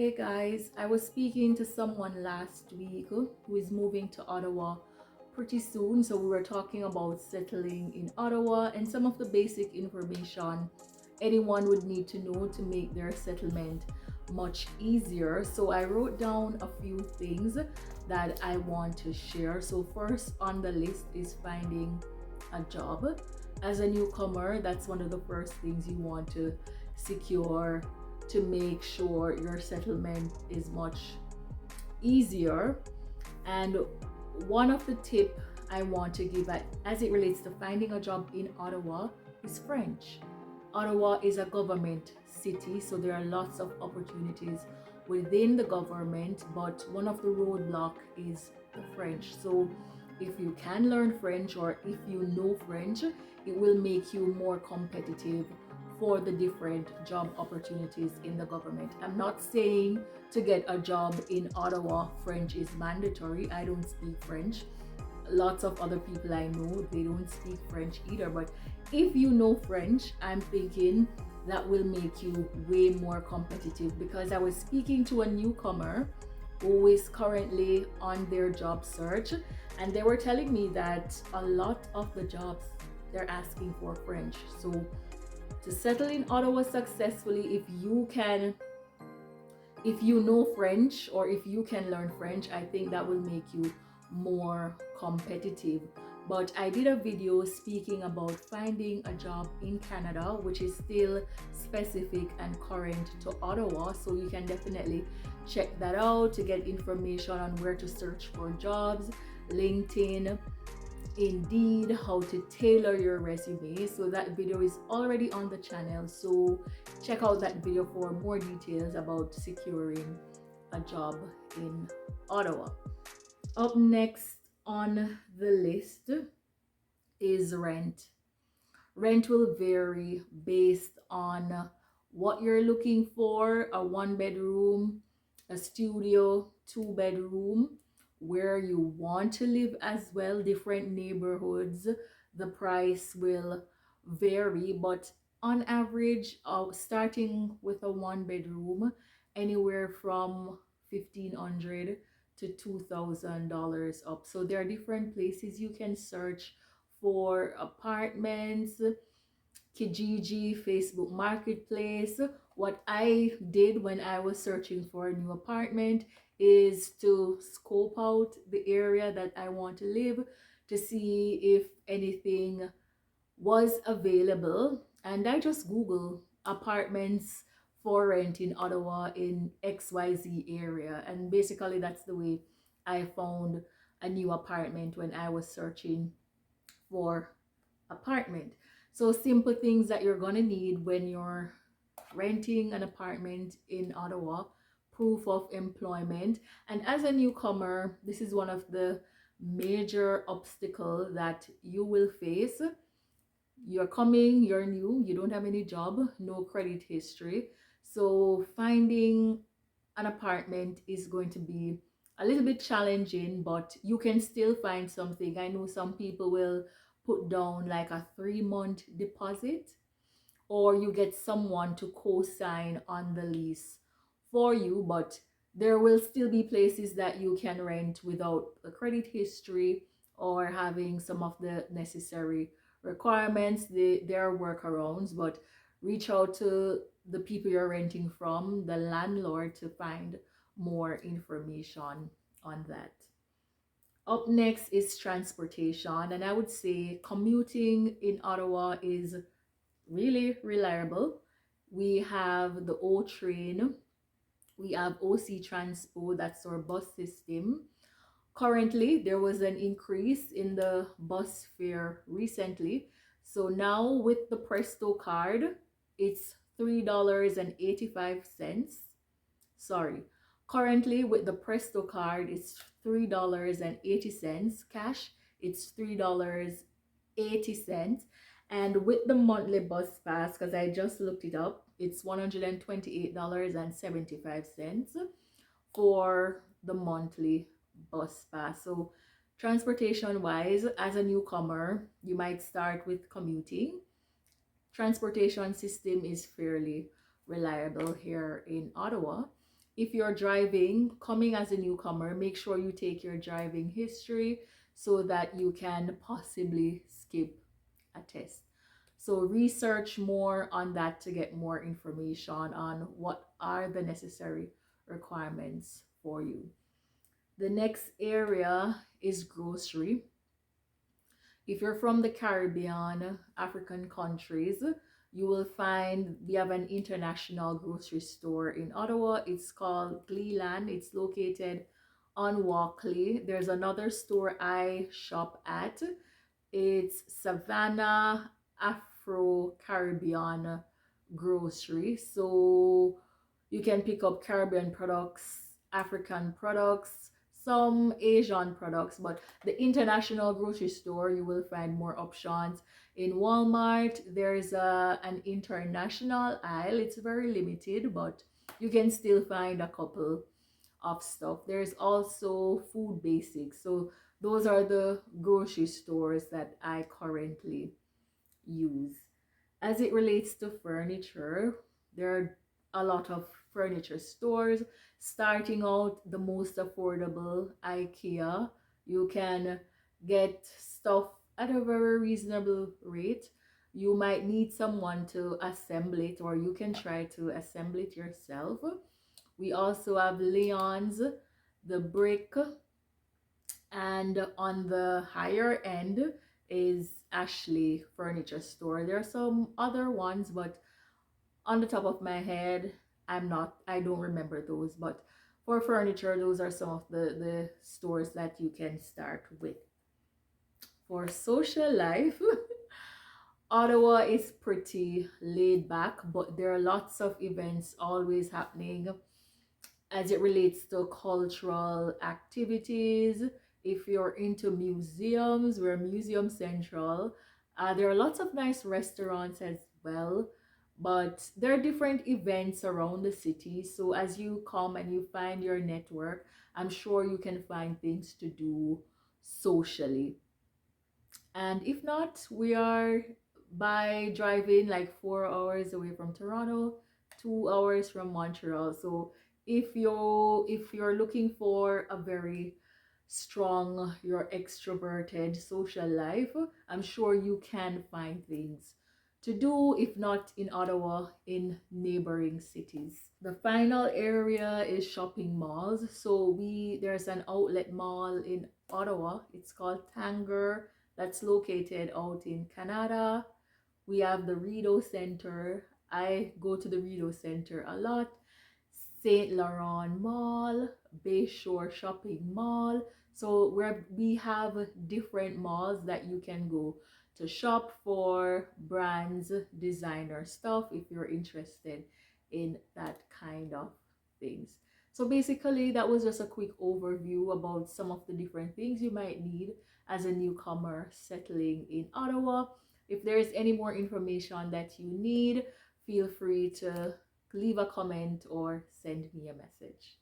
Hey guys, I was speaking to someone last week who is moving to Ottawa pretty soon. So we were talking about settling in Ottawa and some of the basic information anyone would need to know to make their settlement much easier. So I wrote down a few things that I want to share. So first on the list is finding a job. As a newcomer, that's one of the first things you want to secure to make sure your settlement is much easier. And one of the tip I want to give as it relates to finding a job in Ottawa is French. Ottawa is a government city, so there are lots of opportunities within the government, but one of the roadblock is the French. So if you can learn French or if you know French, it will make you more competitive for the different job opportunities in the government. I'm not saying to get a job in Ottawa, French is mandatory. I don't speak French. Lots of other people I know, they don't speak French either. But if you know French, I'm thinking that will make you way more competitive, because I was speaking to a newcomer who is currently on their job search, and they were telling me that a lot of the jobs they're asking for French. So to settle in Ottawa successfully, if you know French or if you can learn French, I think that will make you more competitive. But I did a video speaking about finding a job in Canada, which is still specific and current to Ottawa. So you can definitely check that out to get information on where to search for jobs, LinkedIn, Indeed, how to tailor your resume. So that video is already on the channel, so check out that video for more details about securing a job in Ottawa. Up next on the list is rent. Rent will vary based on what you're looking for: a one bedroom, a studio, two bedroom, where you want to live as well, different neighborhoods. The price will vary, but on average, starting with a one bedroom, anywhere from 1,500 to $2,000 up. So there are different places you can search for apartments. Kijiji, Facebook Marketplace. What I did when I was searching for a new apartment is to scope out the area that I want to live to see if anything was available. And I just Google apartments for rent in Ottawa in XYZ area. And basically, that's the way I found a new apartment when I was searching for apartment. So simple things that you're gonna need when you're renting an apartment in Ottawa: proof of employment. And as a newcomer, this is one of the major obstacles that you will face. You're coming, you're new, you don't have any job, no credit history. So finding an apartment is going to be a little bit challenging, but you can still find something. I know some people will put down like a 3-month deposit, or you get someone to co-sign on the lease for you, but there will still be places that you can rent without a credit history or having some of the necessary requirements. There are workarounds, but reach out to the people you're renting from, the landlord, to find more information on that. Up next is transportation, and I would say commuting in Ottawa is really reliable. We have the O train, we have OC Transpo, that's our bus system. Currently, there was an increase in the bus fare recently. So now with the Presto card, it's $3.85. Sorry. Currently with the Presto card, it's $3.80. Cash, it's $3.80. And with the monthly bus pass, because I just looked it up, it's $128.75 for the monthly bus pass. So transportation wise, as a newcomer, you might start with commuting. Transportation system is fairly reliable here in Ottawa. If you're driving, coming as a newcomer, make sure you take your driving history so that you can possibly skip a test. So research more on that to get more information on what are the necessary requirements for you. The next area is grocery. If you're from the Caribbean, African countries, you will find we have an international grocery store in Ottawa. It's called Gleeland. It's located on Walkley. There's another store I shop at. It's Savannah Afro Caribbean Grocery. So you can pick up Caribbean products, African products, some Asian products, but the international grocery store, you will find more options. In Walmart, there's an international aisle. It's very limited, but you can still find a couple of stuff. There's also Food Basics. So those are the grocery stores that I currently use. As it relates to furniture, there are a lot of furniture stores. Starting out, the most affordable, IKEA. You can get stuff at a very reasonable rate. You might need someone to assemble it, or you can try to assemble it yourself. We also have Leon's, the Brick, and on the higher end is Ashley Furniture Store. There are some other ones, but on the top of my head, I don't remember those. But for furniture, those are some of the stores that you can start with. For social life, Ottawa is pretty laid back, but there are lots of events always happening as it relates to cultural activities. If you're into museums, we're Museum Central. There are lots of nice restaurants as well, but there are different events around the city. So as you come and you find your network, I'm sure you can find things to do socially. And if not, we are by driving like 4 hours away from Toronto, 2 hours from Montreal. So if you're looking for a very strong, your extroverted social life, I'm sure you can find things to do, if not in Ottawa, in neighboring cities. The final area is shopping malls. So there's an outlet mall in Ottawa. It's called Tanger. That's located out in Canada. We have the Rideau Center. I go to the Rideau Center a lot. St. Laurent Mall, Bayshore Shopping Mall. So we have different malls that you can go to shop for brands, designer stuff if you're interested in that kind of things. So basically, that was just a quick overview about some of the different things you might need as a newcomer settling in Ottawa. If there's any more information that you need, feel free to leave a comment or send me a message.